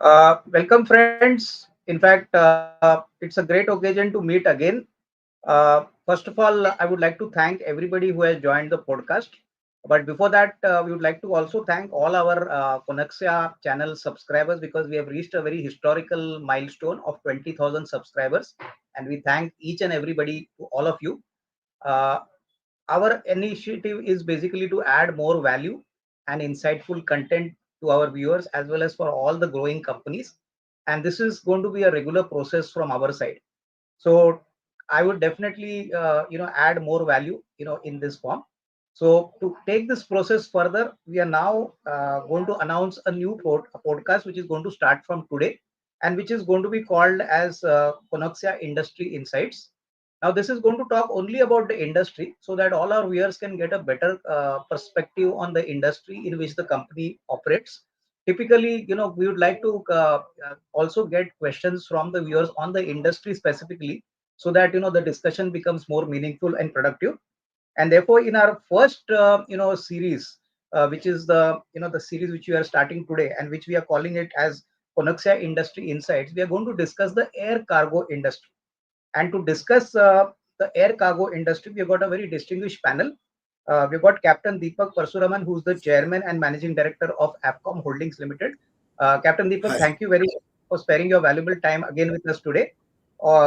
Welcome, friends. In fact, it's a great occasion to meet again. First of all, I would like to thank everybody who has joined the podcast. But before that, we would like to also thank all our Konexio channel subscribers because we have reached a very historical milestone of 20,000 subscribers. And we thank each and everybody, to all of you. Uh, our initiative is basically to add more value and insightful content to our viewers as well as for all the growing companies, and this is going to be a regular process from our side. So I would definitely add more value in this form. So to take this process further, we are now going to announce a new podcast which is going to start from today, and which is going to be called as Konexio Industry Insights. Now, this is going to talk only about the industry so that all our viewers can get a better perspective on the industry in which the company operates. Typically, we would like to also get questions from the viewers on the industry specifically so that the discussion becomes more meaningful and productive. And therefore, in our first series, which is the series which we are starting today and which we are calling it as Konexio Industry Insights, we are going to discuss the air cargo industry. And to discuss the air cargo industry, we've got a very distinguished panel. We've got Captain Deepak Parasuraman, who's the chairman and managing director of Afcom Holdings Limited. Captain Deepak, Hi. thank you very much for sparing your valuable time again with us today.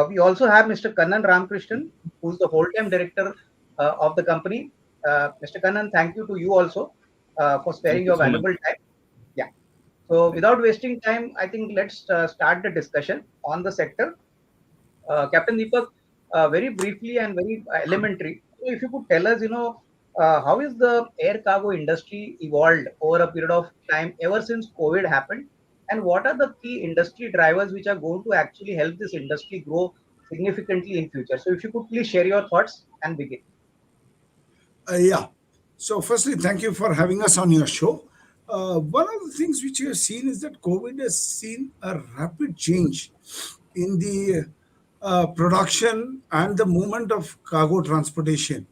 We also have Mr. Kannan Ramakrishnan, who's the whole-time director of the company. Mr. Kannan, thank you to you also for sparing Thank you your so much. valuable time. Yeah. So without wasting time, I think let's start the discussion on the sector. Captain Deepak, very briefly and very elementary, so if you could tell us, how is the air cargo industry evolved over a period of time ever since COVID happened, and what are the key industry drivers which are going to actually help this industry grow significantly in future? So if you could please share your thoughts and begin. Yeah. So, firstly, thank you for having us on your show. One of the things which you have seen is that COVID has seen a rapid change in the production and the movement of cargo transportation.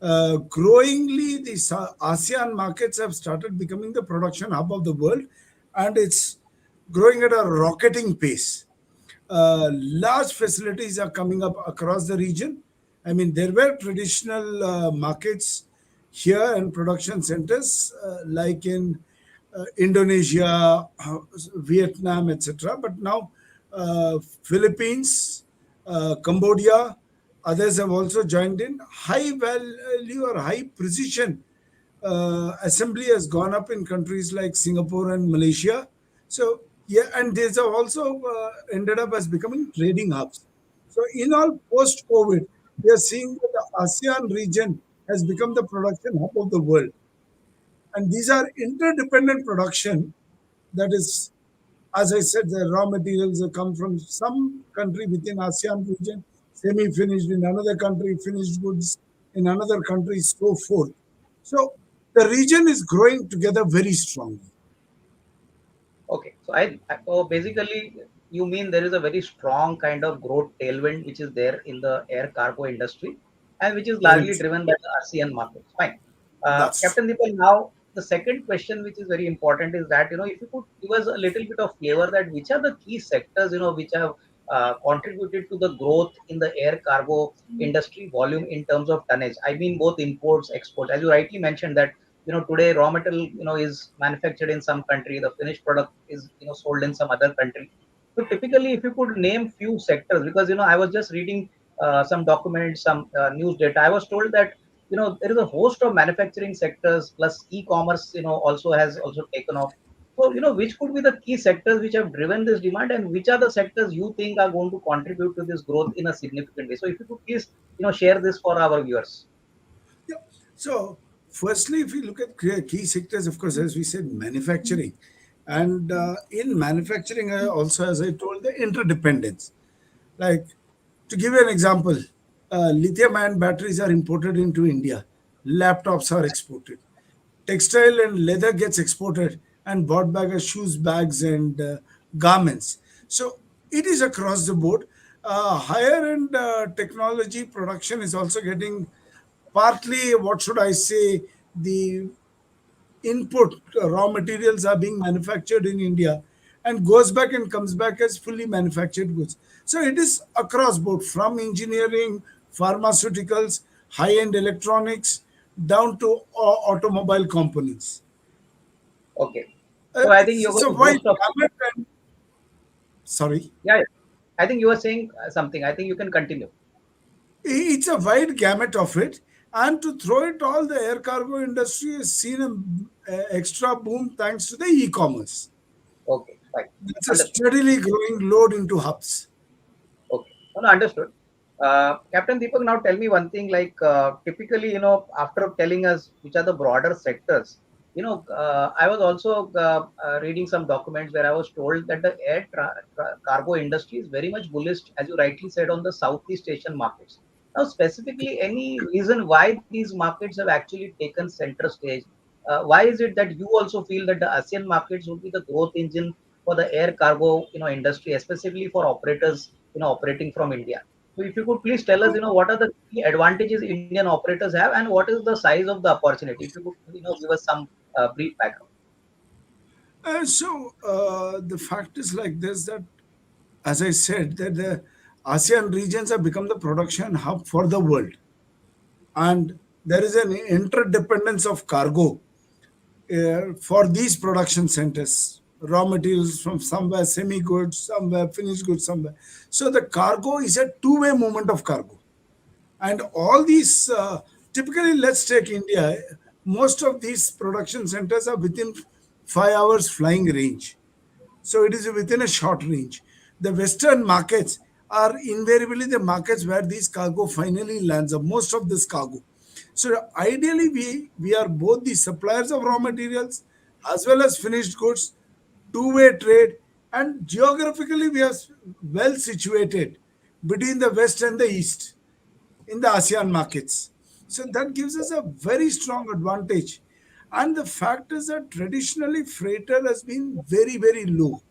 Growingly, the ASEAN markets have started becoming the production hub of the world, and it's growing at a rocketing pace. Large facilities are coming up across the region. I mean, there were traditional markets here and production centers like in Indonesia, Vietnam, etc. But now, Philippines, Cambodia, others have also joined in. High value or high precision assembly has gone up in countries like Singapore and Malaysia. So yeah, and these have also ended up as becoming trading hubs. So in all post-COVID, we are seeing that the ASEAN region has become the production hub of the world, and these are interdependent production. That is, as I said, the raw materials have come from some country within ASEAN region, semi-finished in another country, finished goods in another country, so forth. So the region is growing together very strongly. Okay, so so basically you mean there is a very strong kind of growth tailwind which is there in the air cargo industry and which is Very largely true. driven by the ASEAN markets. Fine. That's true. Captain Deepak, now the second question which is very important is that, if you could give us a little bit of flavor that which are the key sectors, which have contributed to the growth in the air cargo industry volume in terms of tonnage. I mean both imports, exports. As you rightly mentioned that today raw material is manufactured in some country, the finished product is sold in some other country. So typically if you could name few sectors, because I was just reading some documents, some news data, I was told that there is a host of manufacturing sectors plus e-commerce also has also taken off. So which could be the key sectors which have driven this demand, and which are the sectors you think are going to contribute to this growth in a significant way? So if you could please share this for our viewers. Yeah. So, firstly, if you look at key sectors, of course, as we said, manufacturing. And in manufacturing, also, as I told, the interdependence. Like, to give you an example, lithium ion batteries are imported into India, laptops are exported, textile and leather gets exported and bought back as shoes, bags, and garments. So it is across the board. Higher end technology production is also getting partly, what should I say, the input raw materials are being manufactured in India, and goes back and comes back as fully manufactured goods. So it is across board, from engineering, pharmaceuticals, high-end electronics, down to automobile components. Okay. So I think you're It's a going to wide boast of. gamut. And, sorry. Yeah, yeah. I think you were saying something. I think you can continue. It's a wide gamut of it. And to throw it all, the air cargo industry has seen a extra boom thanks to the e-commerce. Okay, fine. That's a Understood. steadily growing load into hubs. Okay. No, no, understood. Captain Deepak, now tell me one thing. Like typically, after telling us which are the broader sectors, I was also reading some documents where I was told that the cargo industry is very much bullish, as you rightly said, on the Southeast Asian markets. Now, specifically, any reason why these markets have actually taken center stage? Why is it that you also feel that the ASEAN markets would be the growth engine for the air cargo, industry, especially for operators, operating from India? So if you could please tell us, what are the key advantages Indian operators have, and what is the size of the opportunity? If you could, give us some brief background. The fact is like this, that, as I said, that the ASEAN regions have become the production hub for the world, and there is an interdependence of cargo for these production centers. Raw materials from somewhere, semi goods, somewhere, finished goods, somewhere. So the cargo is a two-way movement of cargo. And all these, typically, let's take India, most of these production centers are within 5 hours flying range. So it is within a short range. The Western markets are invariably the markets where these cargo finally lands up, most of this cargo. So ideally, we are both the suppliers of raw materials as well as finished goods, two-way trade, and geographically we are well situated between the West and the East in the ASEAN markets. So that gives us a very strong advantage. And the fact is that traditionally freighter has been very, very low,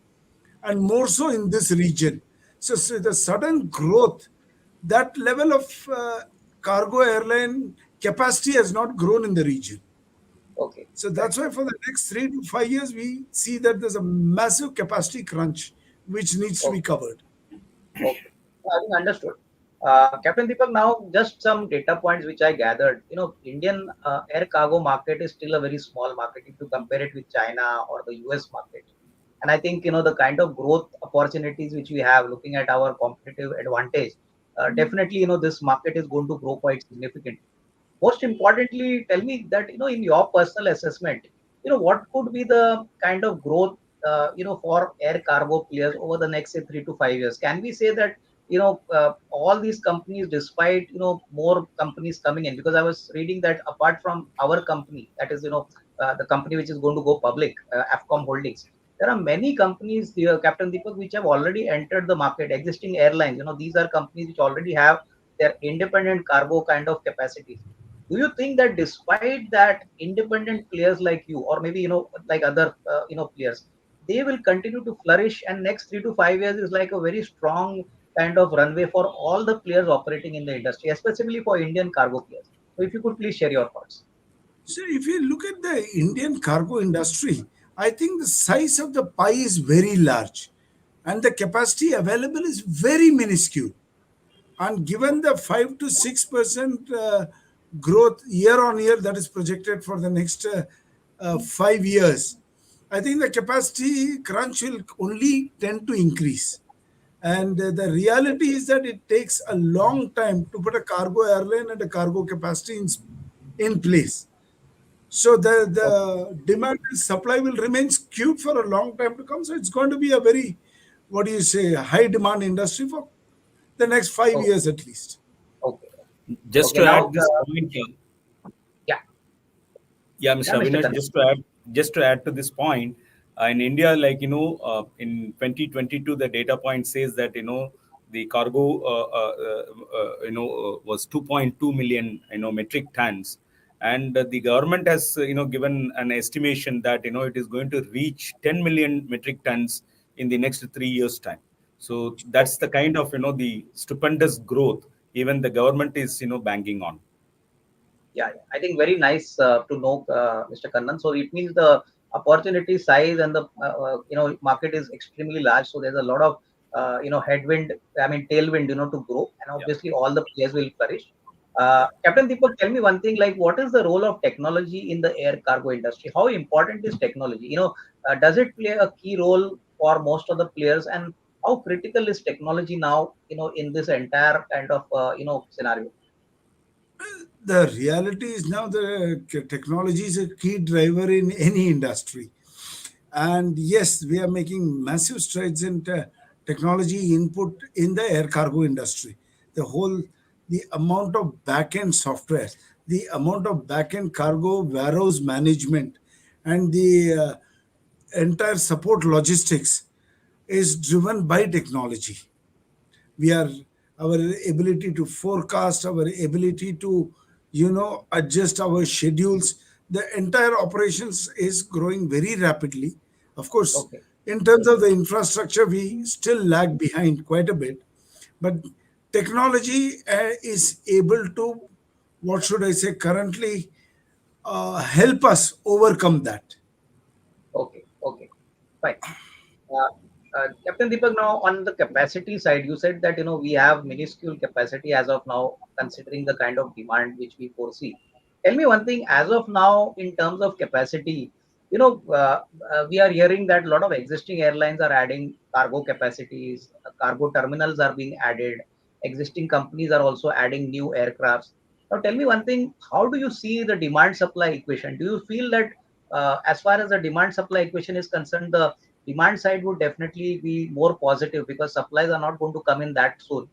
and more so in this region. So the sudden growth, that level of cargo airline capacity has not grown in the region. Okay, So right. that's why for the next 3 to 5 years, we see that there's a massive capacity crunch which needs to be Okay, covered. okay. I think understood. Captain Deepak, now just some data points which I gathered. Indian air cargo market is still a very small market if you compare it with China or the US market. And I think, the kind of growth opportunities which we have, looking at our competitive advantage, definitely, this market is going to grow quite significantly. Most importantly, tell me that, in your personal assessment, what could be the kind of growth, for air cargo players over the next, say, 3 to 5 years? Can we say that, all these companies, despite, more companies coming in, because I was reading that apart from our company, that is, the company which is going to go public, Afcom Holdings, there are many companies here, Captain Deepak, which have already entered the market, existing airlines. These are companies which already have their independent cargo kind of capacities. Do you think that despite that, independent players like you, or maybe, like other, players, they will continue to flourish, and next 3 to 5 years is like a very strong kind of runway for all the players operating in the industry, especially for Indian cargo players? So if you could please share your thoughts. So if you look at the Indian cargo industry, I think the size of the pie is very large and the capacity available is very minuscule. And given the 5 to 6% growth year on year that is projected for the next 5 years, I think the capacity crunch will only tend to increase. And the reality is that it takes a long time to put a cargo airline and a cargo capacity in place. So Okay. the demand and supply will remain skewed for a long time to come. So it's going to be a very, what do you say, high demand industry for the next five Okay. years at least. Okay. Just Okay. to Now, add this point, yeah, yeah, yeah, Mr. Mr. Avinash, Kannan. just to add to this point, in India, in 2022, the data point says that the cargo was 2.2 million metric tons, and the government has given an estimation that it is going to reach 10 million metric tons in the next 3 years' time. So that's the Okay. kind of the stupendous growth even the government is banking on. Yeah, yeah. I think very nice to know, Mr. Kannan. So it means the opportunity size and the market is extremely large. So there's a lot of headwind, I mean tailwind, to grow, and Yeah. obviously all the players will flourish. Captain Deepak, tell me one thing, like what is the role of technology in the air cargo industry? How important is technology? Does it play a key role for most of the players, and how critical is technology now, in this entire kind of scenario? The reality is now the technology is a key driver in any industry. And yes, we are making massive strides in technology input in the air cargo industry. The whole, the amount of back-end software, the amount of back-end cargo warehouse management, and the entire support logistics is driven by technology. We are, our ability to forecast, our ability to adjust our schedules, the entire operations is growing very rapidly. Of course, Okay. in terms of the infrastructure, we still lag behind quite a bit, but technology is able to, what should I say, currently help us overcome that. Okay. Okay. Fine. Uh, Captain Deepak, now on the capacity side, you said that we have minuscule capacity as of now, considering the kind of demand which we foresee. Tell me one thing, as of now, in terms of capacity, we are hearing that a lot of existing airlines are adding cargo capacities, cargo terminals are being added, existing companies are also adding new aircrafts. Now, tell me one thing, how do you see the demand supply equation? Do you feel that as far as the demand supply equation is concerned, the demand side would definitely be more positive because supplies are not going to come in that soon?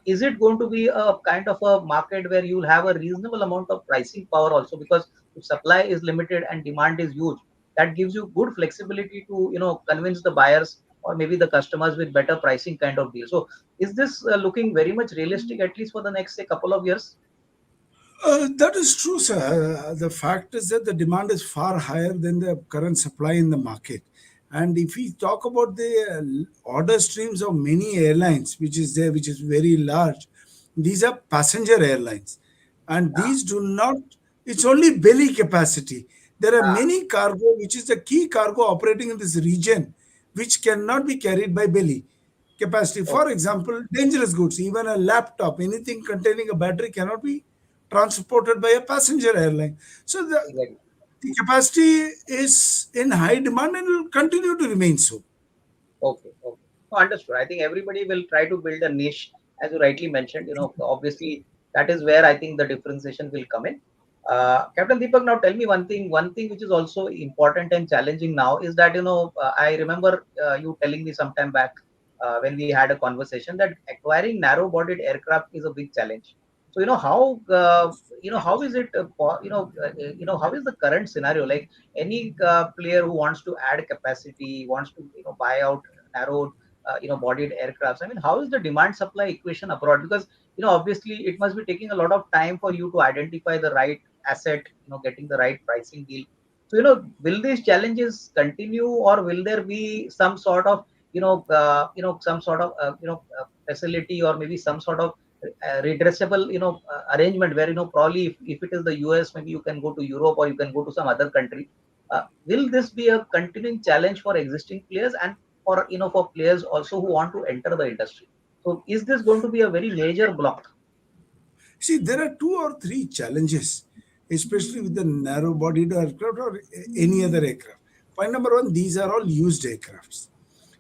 Is it going to be a kind of a market where you'll have a reasonable amount of pricing power also? Because if supply is limited and demand is huge, that gives you good flexibility to convince the buyers or maybe the customers with better pricing kind of deal. So is this looking very much realistic, at least for the next say couple of years? That is true, sir. The fact is that the demand is far higher than the current supply in the market. And if we talk about the order streams of many airlines, which is there, which is very large, these are passenger airlines. And Ah, these do not, it's only belly capacity. There are ah, many cargo, which is the key cargo operating in this region, which cannot be carried by belly capacity. For okay, example, dangerous goods, even a laptop, anything containing a battery cannot be transported by a passenger airline. So exactly. the capacity is in high demand and will continue to remain so. Okay, okay. No, understood. I think everybody will try to build a niche, as you rightly mentioned. Obviously, that is where I think the differentiation will come in. Captain Deepak, now tell me one thing. One thing which is also important and challenging now is that I remember you telling me sometime back when we had a conversation that acquiring narrow-bodied aircraft is a big challenge. So how is it? How is the current scenario? Like any player who wants to add capacity, wants to buy out narrow bodied aircrafts. I mean, how is the demand supply equation abroad? Because obviously it must be taking a lot of time for you to identify the right asset, getting the right pricing deal. So will these challenges continue, or will there be some sort of some sort of facility, or maybe some sort of redressable arrangement where probably if it is the US, maybe you can go to Europe or you can go to some other country. Will this be a continuing challenge for existing players and for for players also who want to enter the industry? So is this going to be a very major block? See, there are two or three challenges, especially with the narrow bodied aircraft or any other aircraft. Point number one, these are all used aircrafts.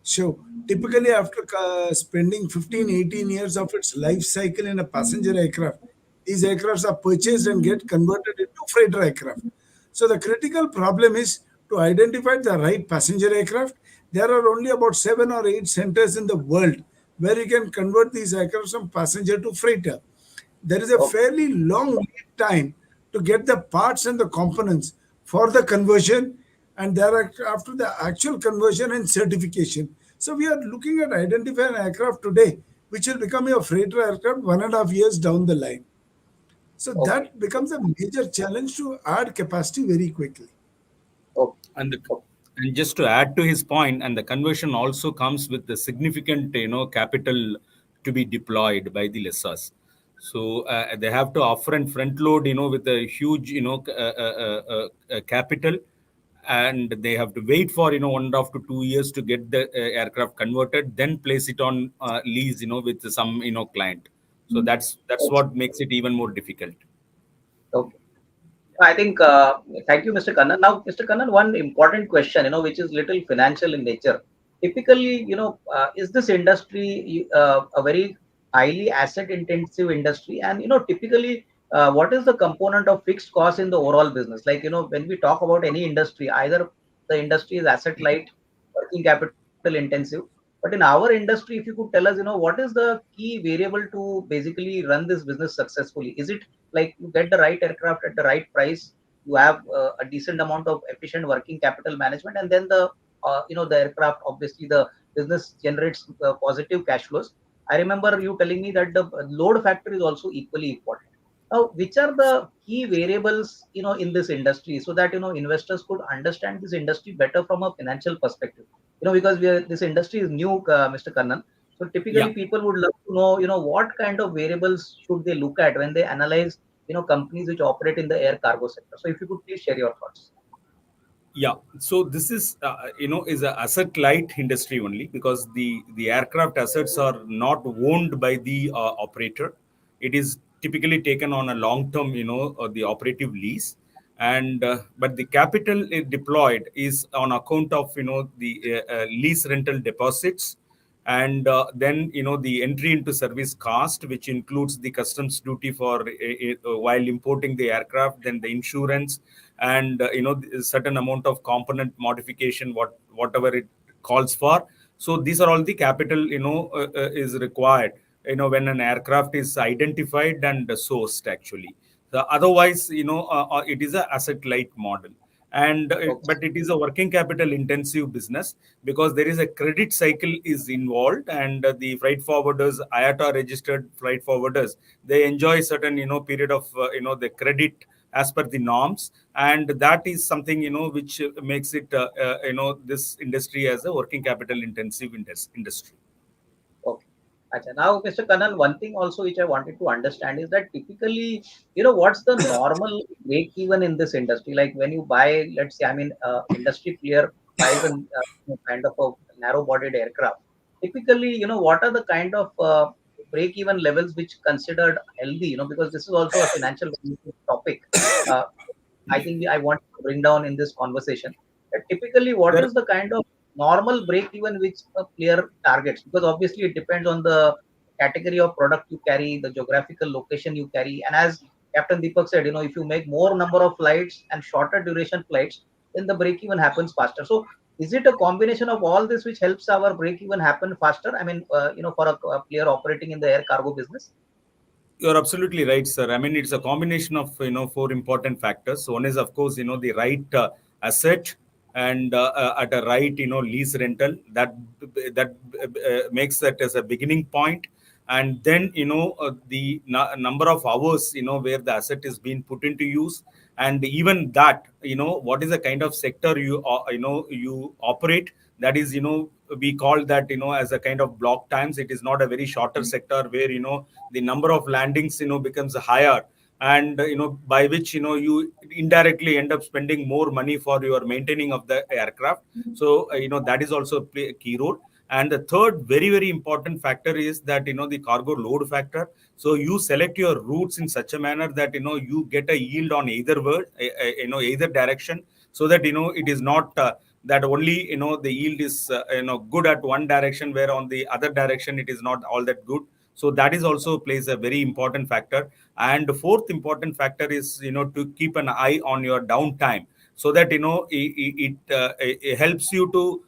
So typically after spending 15, 18 years of its life cycle in a passenger aircraft, these aircrafts are purchased and get converted into freighter aircraft. So the critical problem is to identify the right passenger aircraft. There are only about 7 or 8 centers in the world where you can convert these aircraft from passenger to freighter. There is a Okay, fairly long lead time to get the parts and the components for the conversion, and thereafter after the actual conversion and certification. So we are looking at identifying an aircraft today which will become a freighter aircraft 1.5 years down the line. So okay, that becomes a major challenge to add capacity very quickly. okay, and the, okay. and just to add to his point, and the conversion also comes with the significant capital to be deployed by the lessors. So they have to offer and front load with a huge capital, and they have to wait for 1.5 to 2 years to get the aircraft converted, then place it on lease with some client. So that's what makes it even more difficult. Okay. I think, thank you, Mr. Kannan. Now, Mr. Kannan, one important question, which is little financial in nature. Typically, is this industry a very highly asset intensive industry? And, typically, what is the component of fixed cost in the overall business? Like, when we talk about any industry, either the industry is asset light, working capital intensive. But in our industry, if you could tell us, what is the key variable to basically run this business successfully? Is it like you get the right aircraft at the right price, you have a decent amount of efficient working capital management, and then the aircraft, obviously the business generates positive cash flows. I remember you telling me that the load factor is also equally important. Now, which are the key variables in this industry, so that investors could understand this industry better from a financial perspective? Because this industry is new, Mr. Kannan. So Yeah. typically people would love to know, what kind of variables should they look at when they analyze, companies which operate in the air cargo sector. So if you could please share your thoughts. Yeah, so this is is a asset light industry only, because the aircraft assets are not owned by the operator. It is typically taken on a long term, the operative lease, and but the capital deployed is on account of the lease rental deposits, and then the entry into service cost, which includes the customs duty for while importing the aircraft, then the insurance, and certain amount of component modification, whatever it calls for. So these are all the capital is required when an aircraft is identified and sourced actually. So otherwise it is a asset light model, and Okay. but it is a working capital intensive business, because there is a credit cycle is involved, and the freight forwarders, IATA registered freight forwarders, they enjoy certain period of the credit as per the norms, and that is something which makes it this industry as a working capital intensive industry. Okay. Acha. Now, Mr. Kannan, one thing also which I wanted to understand is that typically, what's the normal break even in this industry? Like when you buy, let's say, I mean, industry player buys a kind of a narrow bodied aircraft. Typically, what are the kind of break even levels which considered healthy? Because this is also a financial topic. Uh, I think I want to bring down in this conversation. That typically, what There, is the kind of normal break even which a player targets? Because obviously it depends on the category of product you carry, the geographical location you carry, and as Captain Deepak said, if you make more number of flights and shorter duration flights, then the break even happens faster. So is it a combination of all this which helps our break even happen faster? I mean, for a player operating in the air cargo business. you're absolutely right, sir. I mean, it's a combination of four important factors. One is, of course, the right asset, and at a right lease rental, that makes that as a beginning point, and then the number of hours where the asset is being put into use, and even that what is the kind of sector you operate. That is we call that as a kind of block times. It is not a very shorter sector where the number of landings becomes higher, and by which you indirectly end up spending more money for your maintaining of the aircraft. So that is also play a key role. And the third very very important factor is that the cargo load factor. So you select your routes in such a manner that you get a yield on either word, either direction, so that it is not that only the yield is good at one direction, where on the other direction it is not all that good. So that is also plays a very important factor. And the fourth important factor is to keep an eye on your downtime, so that it helps you to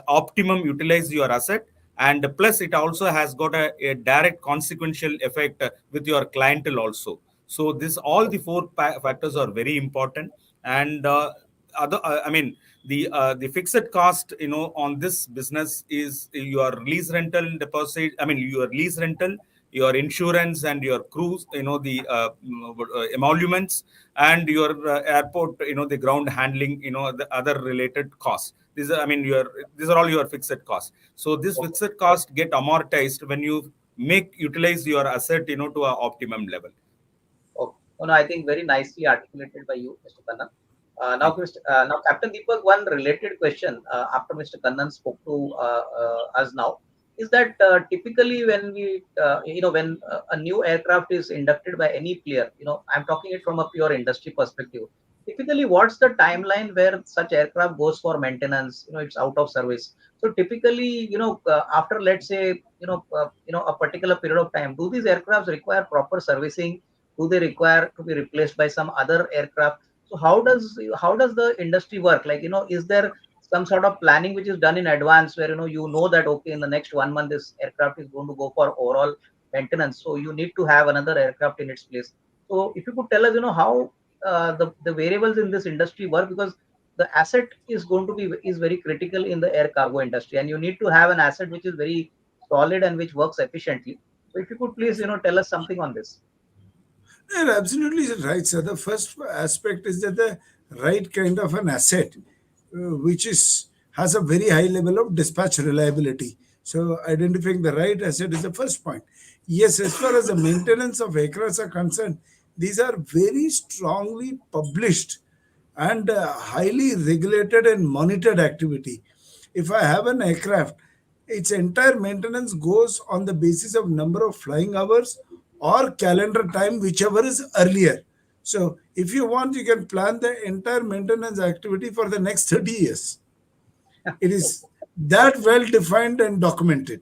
optimum utilize your asset. And plus it also has got a direct consequential effect with your clientele also. So this all the four factors are very important. And other I mean the fixed cost on this business is your lease rental deposit, I mean your lease rental, your insurance, and your crews, the emoluments, and your airport, the ground handling, the other related costs. These are all your fixed costs. So this Okay. fixed cost get amortized when you make utilize your asset to a optimum level. Okay. No, I think very nicely articulated by you, Mr. Kannan. Thank Now, Captain Deepak, one related question after Mr. Kannan spoke to us now is that typically when when a new aircraft is inducted by any player, I'm talking it from a pure industry perspective. Typically, what's the timeline where such aircraft goes for maintenance? It's out of service. So typically, after let's say, a particular period of time, do these aircrafts require proper servicing? Do they require to be replaced by some other aircraft? So how does the industry work? Like, is there some sort of planning which is done in advance where that okay, in the next 1 month this aircraft is going to go for overall maintenance, so you need to have another aircraft in its place. So if you could tell us, how the variables in this industry work, because the asset is very critical in the air cargo industry, and you need to have an asset which is very solid and which works efficiently. So if you could please tell us something on this. You're absolutely right, sir. The first aspect is that the right kind of an asset, which is has a very high level of dispatch reliability. So identifying the right asset is the first point. Yes, as far as the maintenance of aircrafts are concerned, these are very strongly published and highly regulated and monitored activity. If I have an aircraft, its entire maintenance goes on the basis of number of flying hours or calendar time, whichever is earlier. So if you want, you can plan the entire maintenance activity for the next 30 years. It is that well defined and documented.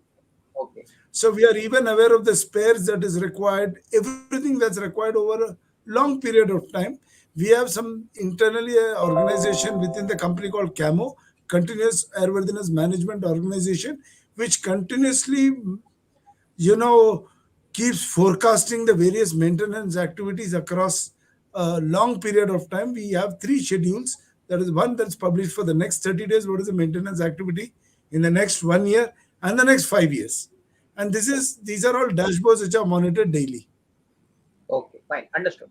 Okay. So we are even aware of the spares that is required, everything that's required over a long period of time. We have some internally organization within the company called CAMO, Continuous Airworthiness Management Organization, which continuously, you know, keeps forecasting the various maintenance activities across a long period of time. We have three schedules. That is one that's published for the next 30 days. What is the maintenance activity in the next 1 year and the next 5 years? And these are all dashboards which are monitored daily. Okay, fine. Understood.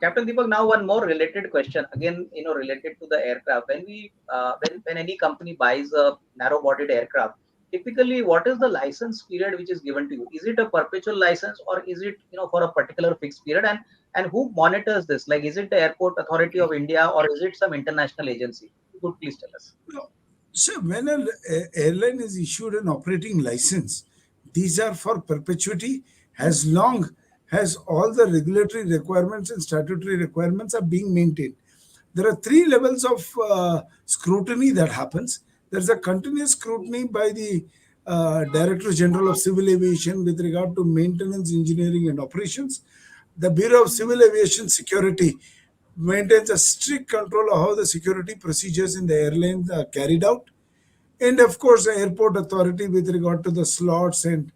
Captain Deepak, now one more related question, again, related to the aircraft. When any company buys a narrow-bodied aircraft, typically, what is the license period which is given to you? Is it a perpetual license, or is it, for a particular fixed period? And who monitors this? Like, is it the Airport Authority of India, or is it some international agency? You could please tell us. No. So when an airline is issued an operating license, these are for perpetuity as long as all the regulatory requirements and statutory requirements are being maintained. There are three levels of scrutiny that happens. There's a continuous scrutiny by the Director General of Civil Aviation with regard to maintenance, engineering, and operations. The Bureau of Civil Aviation Security maintains a strict control of how the security procedures in the airlines are carried out. And of course, the airport authority with regard to the slots and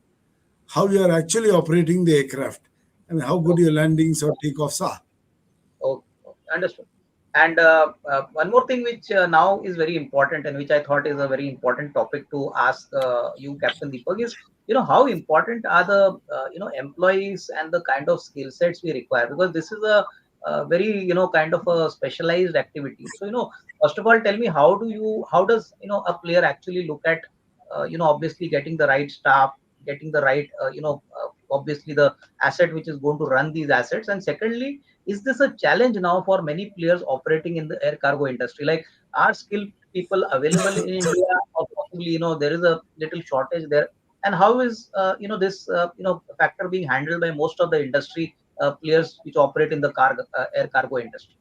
how you are actually operating the aircraft. I mean, how good Okay. your landings or takeoffs are. Okay, okay, understood. And one more thing which now is very important, and which I thought is a very important topic to ask you, Captain Deepak, is how important are the employees and the kind of skill sets we require, because this is a very kind of a specialized activity. So first of all, tell me, how does a player actually look at obviously getting the right staff, getting the right obviously the asset which is going to run these assets, and secondly, is this a challenge now for many players operating in the air cargo industry? Like, are skilled people available in India, or possibly there is a little shortage there? And how is this factor being handled by most of the industry players which operate in the air cargo industry?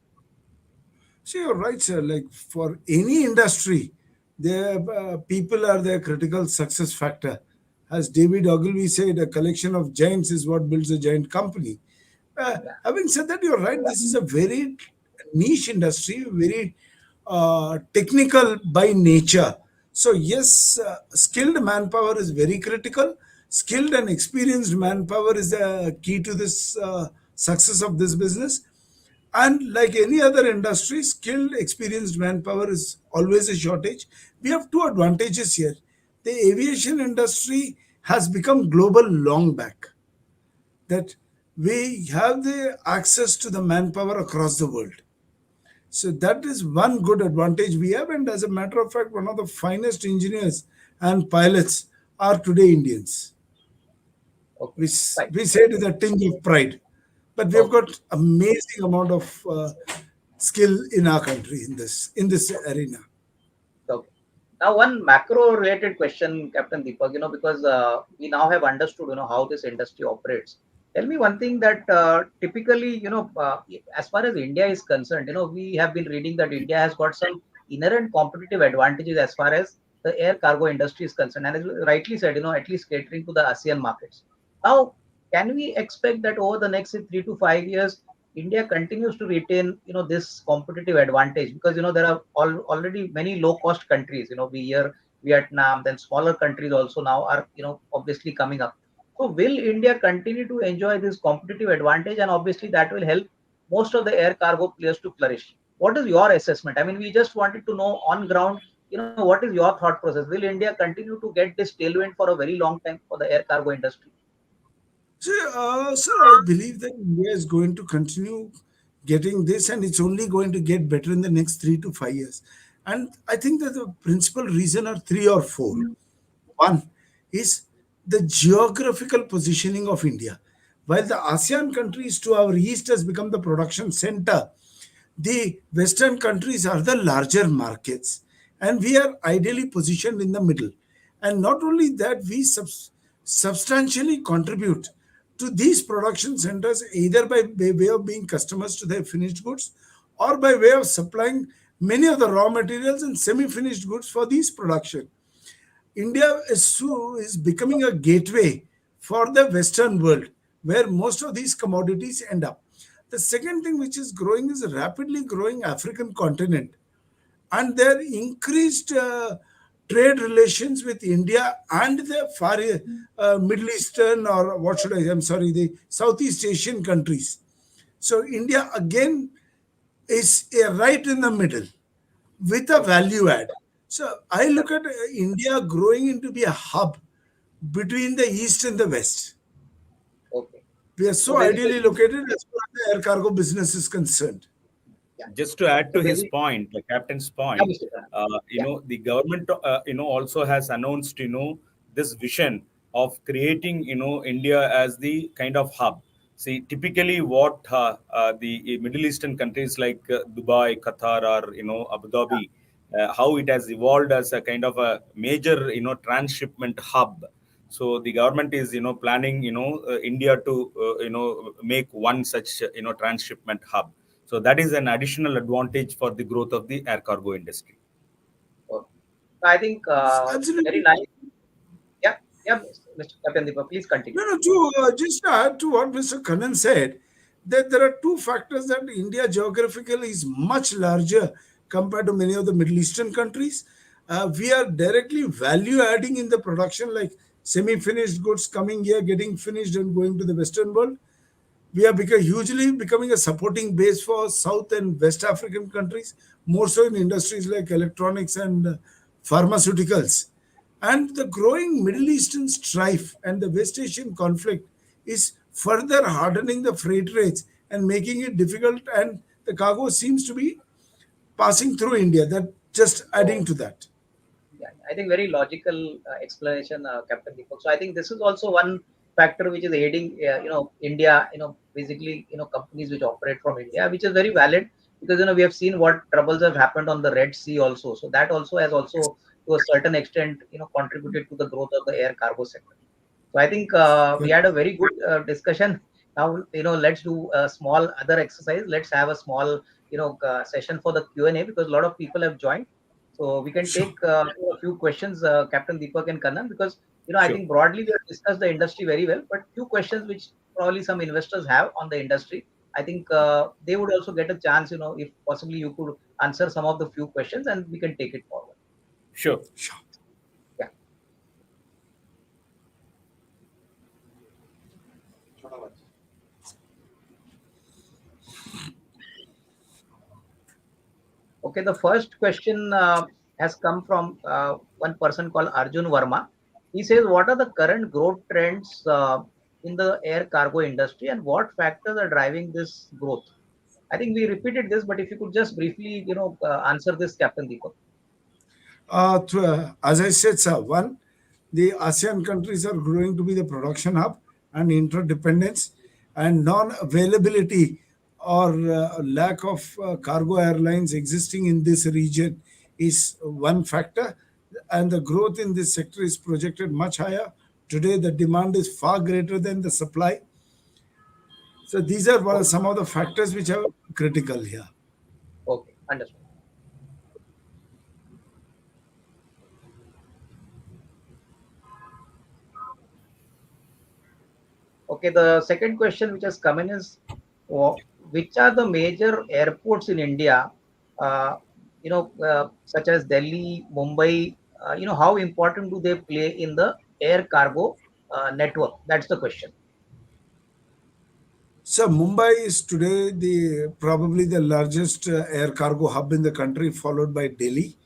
So you're right, sir. Like for any industry, the people are the critical success factor. As David Ogilvy said, a collection of giants is what builds a giant company. Yeah. Having said that, you're right. This is a very niche industry, very technical by nature. So yes, skilled manpower is very critical. Skilled and experienced manpower is the key to this success of this business. And like any other industry, skilled, experienced manpower is always a shortage. We have two advantages here. The aviation industry has become global long back, that we have the access to the manpower across the world. So that is one good advantage we have. And as a matter of fact, one of the finest engineers and pilots are today Indians. Okay. We Right. say it is a tinge of pride, but we have Okay. got amazing amount of skill in our country in this arena. Okay. Now, one macro-related question, Captain Deepak, because we now have understood, how this industry operates. Tell me one thing that typically, as far as India is concerned, we have been reading that India has got some inherent competitive advantages as far as the air cargo industry is concerned. And as you rightly said, at least catering to the ASEAN markets. Now, can we expect that over the next say, 3 to 5 years, India continues to retain, this competitive advantage because there are already many low-cost countries. We hear Vietnam, then smaller countries also now are, obviously coming up. So will India continue to enjoy this competitive advantage, and obviously that will help most of the air cargo players to flourish. What is your assessment? I mean, we just wanted to know on ground, what is your thought process? Will India continue to get this tailwind for a very long time for the air cargo industry? So, sir, I believe that India is going to continue getting this, and it's only going to get better in the next 3 to 5 years. And I think that the principal reason are three or four. One is the geographical positioning of India. While the ASEAN countries to our east has become the production center, the Western countries are the larger markets, and we are ideally positioned in the middle. And not only that, we substantially contribute to these production centers either by way of being customers to their finished goods or by way of supplying many of the raw materials and semi finished goods for these production. India is becoming a gateway for the Western world where most of these commodities end up. The second thing which is growing is a rapidly growing African continent and their increased trade relations with India and the far Middle Eastern, or what should I, I'm sorry, the Southeast Asian countries. So India again is right in the middle with a Okay. value add. So I look at India growing into be a hub between the East and the West. Okay. We are So so ideally basically, located as far as the air cargo business is concerned. yeah. Just to add So to his basically, point, the captain's yeah, point, Mr. Kannan. Yeah. the government, also has announced, this vision of creating, India as the kind of hub. See, typically what the Middle Eastern countries like Dubai, Qatar, or, Abu Dhabi, how it has evolved as a kind of a major, transshipment hub. So the government is, planning, India to, make one such, transshipment hub. So that is an additional advantage for the growth of the air cargo industry. Okay. So I think very Absolutely. nice. Yeah. Yeah, Mr. Captain Deepak, please continue. No, no, just to add to what Mr. Kannan said, that there are two factors that India geographically is much larger compared to many of the Middle Eastern countries. We are directly value adding in the production, like semi finished goods coming here, getting finished, and going to the Western world. We are hugely becoming a supporting base for South and West African countries, more so in industries like electronics and pharmaceuticals. And the growing Middle Eastern strife and the West Asian conflict is further hardening the freight rates and making it difficult. And the cargo seems to be passing through India. That just adding Oh, to that. yeah, I think very logical explanation, Captain Deepak. So I think this is also one factor which is aiding, India, basically, companies which operate from India, which is very valid because, we have seen what troubles have happened on the Red Sea also. So that also has also, to a certain extent, contributed to the growth of the air cargo sector. So I think we Yeah. had a very good discussion. Now, let's do a small other exercise. Let's have a small, session for the Q&A because a lot of people have joined. So we can Sure. take a few questions, Captain Deepak and Kannan, because, I Sure. think broadly we have discussed the industry very well, but few questions which probably some investors have on the industry. I think they would also get a chance, if possibly you could answer some of the few questions and we can take it forward. Sure. Sure. Yeah. Okay, the first question has come from one person called Arjun Verma. He says, what are the current growth trends in the air cargo industry and what factors are driving this growth? I think we repeated this, but if you could just briefly, answer this, Captain Deepak. As I said, sir, one, the ASEAN countries are growing to be the production hub and interdependence and non availability or lack of cargo airlines existing in this region is one factor, and the growth in this sector is projected much higher. Today, the demand is far greater than the supply. So these are some of the factors which are critical here. Okay, understood. Okay, the second question which has come in is, which are the major airports in India, uh, such as Delhi, Mumbai, how important do they play in the air cargo network? That's the question. So Mumbai is today the probably the largest air cargo hub in the country, followed by Delhi.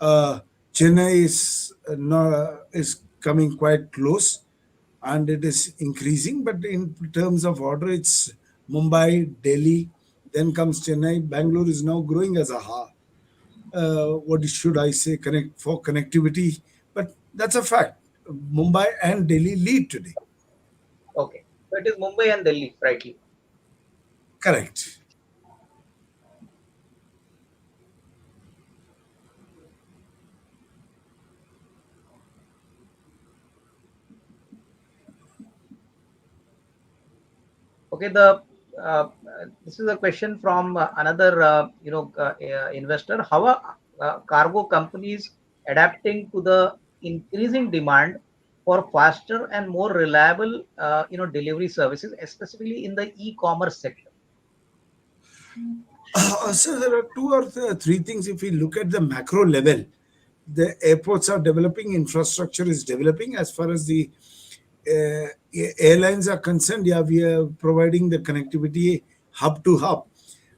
Uh, Chennai is coming quite close, and it is increasing. But in terms of order, it's Mumbai, Delhi, then comes Chennai. Bangalore is now growing as a what should I say, connect for connectivity. But that's a fact. Mumbai and Delhi lead today. Okay, so it is Mumbai and Delhi, rightly. Correct. Okay, uh, this is a question from another investor. How are cargo companies adapting to the increasing demand for faster and more reliable delivery services, especially in the e-commerce sector? So there are two or three things. If we look at the macro level, the airports are developing, infrastructure is developing. As far as the airlines are concerned, yeah, we are providing the connectivity hub to hub.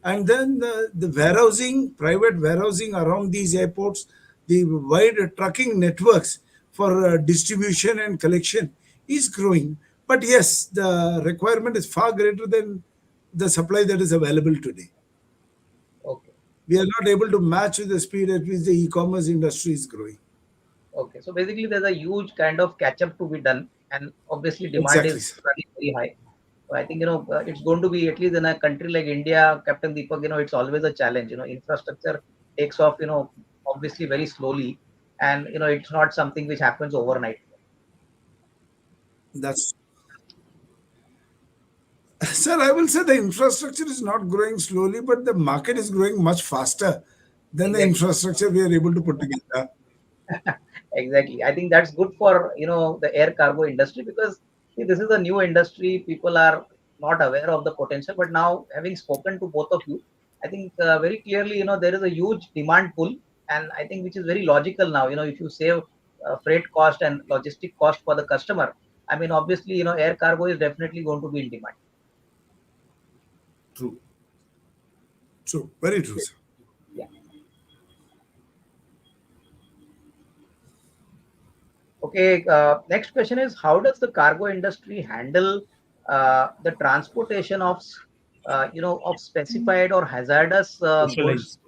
And then the warehousing, private warehousing around these airports, the wide trucking networks for distribution and collection is growing. But yes, the requirement is far greater than the supply that is available today. Okay, We are not able to match with the speed at which the e-commerce industry is growing. okay. So basically, there's a huge kind of catch up to be done, and obviously, demand Exactly, is sir. running very high. So I think it's going to be, at least in a country like India, Captain Deepak. It's always a challenge. Infrastructure takes off. Obviously very slowly, and it's not something which happens overnight. That's Sir, I will say the infrastructure is not growing slowly, but the market is growing much faster than the Exactly, infrastructure we are able to put together. exactly. I think that's good for the air cargo industry, because see, this is a new industry. People are not aware of the potential, but now having spoken to both of you, I think very clearly there is a huge demand pull, and I think which is very logical now. If you save freight cost and logistic cost for the customer, I mean obviously air cargo is definitely going to be in demand. True. True, very true, sir. Yeah. Okay. Next question is, how does the cargo industry handle the transportation of of specified or hazardous goods, Specialized.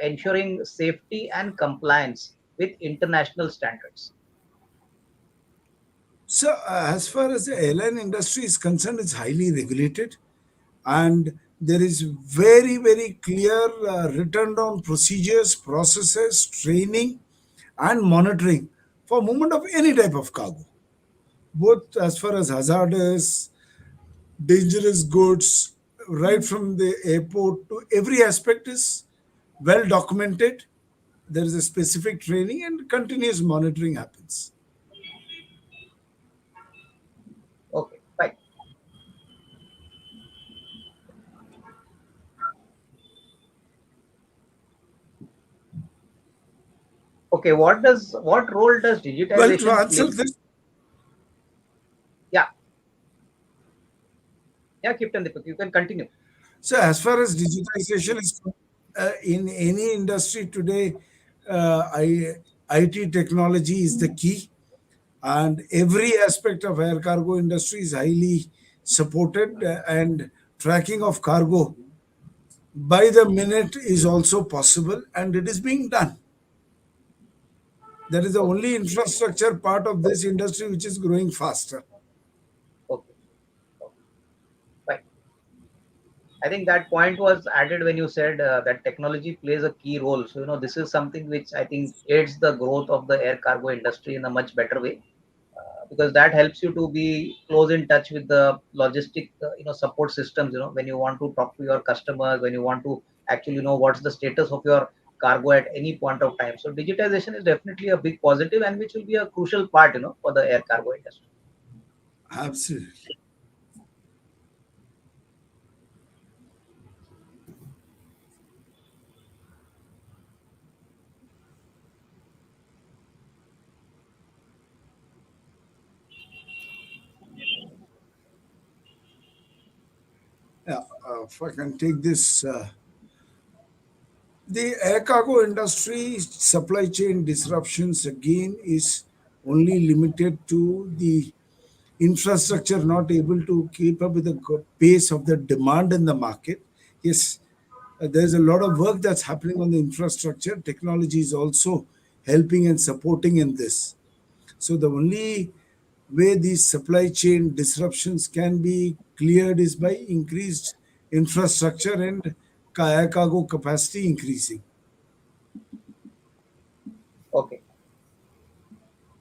ensuring safety and compliance with international standards? So, as far as the airline industry is concerned, it's highly regulated, and there is very, very clear written down procedures, processes, training, and monitoring for movement of any type of cargo, both as far as hazardous, dangerous goods, right from the airport to every aspect is well documented. There is a specific training and continuous monitoring happens. Okay, fine. Okay, what role does Well, to digitization answer play? this, Yeah, yeah, Captain Deepak, you can continue. so as far as digitization is in any industry today, IT technology is the key, and every aspect of air cargo industry is highly supported, and tracking of cargo by the minute is also possible, and it is being done. That is the Okay, only infrastructure part of this industry which is growing faster. okay, okay, fine. I think that point was added when you said that technology plays a key role. So, this is something which I think aids the growth of the air cargo industry in a much better way, because that helps you to be close in touch with the logistic, support systems, when you want to talk to your customers, when you want to actually know what's the status of your cargo at any point of time. So digitization is definitely a big positive and which will be a crucial part, for the air cargo industry. Absolutely. Yeah, if I can take this, the air cargo industry supply chain disruptions again is only limited to the infrastructure not able to keep up with the pace of the demand in the market. Yes, there's a lot of work that's happening on the infrastructure. Technology is also helping and supporting in this. So the only way these supply chain disruptions can be cleared is by increased infrastructure and air cargo capacity increasing. Okay.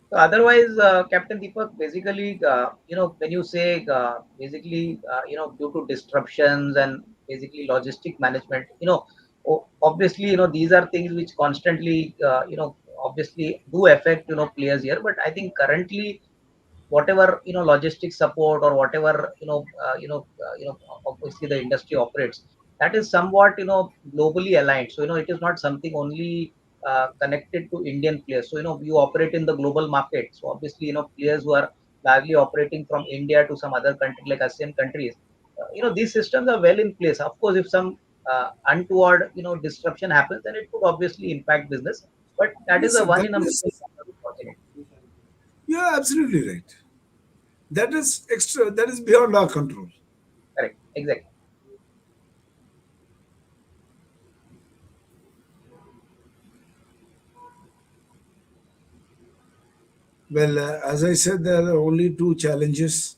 So otherwise, Captain Deepak, basically, when you say basically, due to disruptions and basically logistic management, obviously, these are things which constantly, obviously do affect, players here. But I think currently, whatever logistic support or whatever obviously the industry operates, that is somewhat globally aligned. So it is not something only connected to Indian players. So you operate in the global market, so obviously players who are largely operating from India to some other country like ASEAN countries, these systems are well in place. Of course, if some untoward disruption happens, then it could obviously impact business, but that is Yes, a sir, one that in a million is, kind of opportunity. you're absolutely right. That is extra, that is beyond our control. Correct, exactly. Well, as I said, there are only two challenges: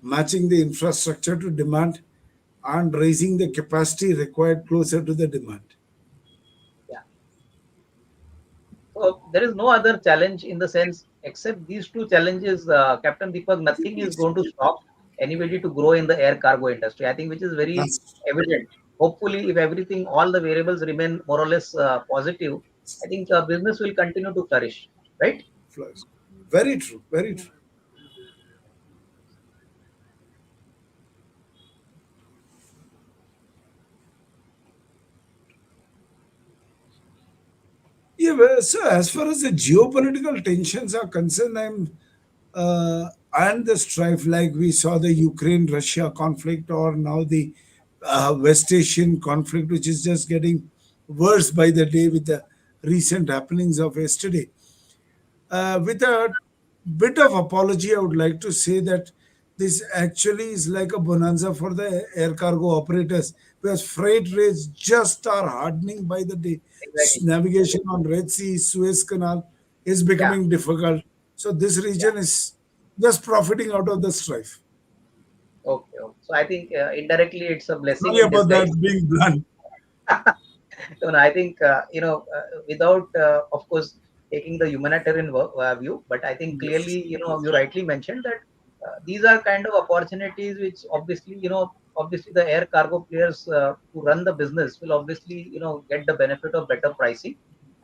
matching the infrastructure to demand and raising the capacity required closer to the demand. Yeah. So there is no other challenge in the sense except these two challenges, Captain Deepak. Nothing is going to stop anybody to grow in the air cargo industry. I think which is very That's evident. Hopefully, if everything, all the variables remain more or less positive, I think business will continue to flourish. Right? flows. Very true, very true. Yeah, well, so as far as the geopolitical tensions are concerned, and the strife, like we saw the Ukraine-Russia conflict, or now the West Asian conflict, which is just getting worse by the day with the recent happenings of yesterday. With a bit of apology, I would like to say that this actually is like a bonanza for the air cargo operators, because freight rates just are hardening by the day. Exactly. Navigation on Red Sea, Suez Canal is Yeah. becoming difficult. So this Yeah. region is just profiting out of the strife. Okay. Okay. So I think indirectly it's a blessing Sorry in about disguise. that being blunt. No, no, I think without, of course, taking the humanitarian view, but I think Yes. clearly, you rightly mentioned that these are kind of opportunities which obviously, obviously the air cargo players who run the business will obviously, get the benefit of better pricing,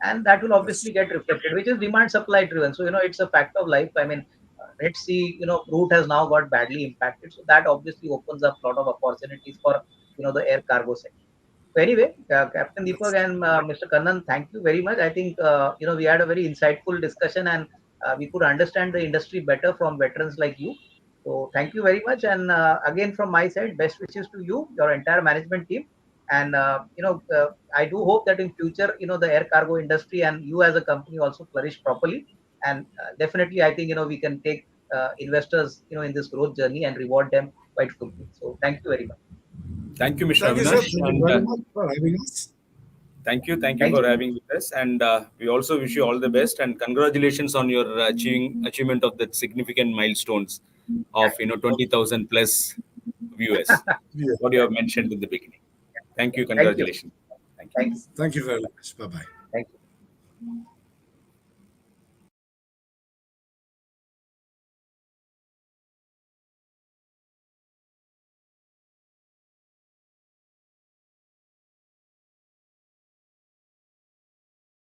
and that will That's obviously get reflected, which is demand supply driven. So it's a fact of life. I mean, Red Sea, route has now got badly impacted, so that obviously opens up a lot of opportunities for the air cargo sector. So anyway, Captain Deepak that's and Mr. Kannan, thank you very much. I think we had a very insightful discussion, and we could understand the industry better from veterans like you. So thank you very much. And again, from my side, best wishes to you, your entire management team. And I do hope that in future, the air cargo industry and you as a company also flourish properly. And definitely, I think we can take investors in this growth journey and reward them quite quickly. So thank you very much. Thank you, Mr. Thank you, sir. Avinash, Thank you and very much for having us. thank you Thank for you. having with us. And we also wish you all the best and congratulations on your achievement of that significant milestones of Thank you. 20,000 plus. viewers, Yeah. what you have mentioned in the beginning. Thank you. Thank you. Congratulations. Thank you. Thank you. Thank you very much. Bye bye. Thank you.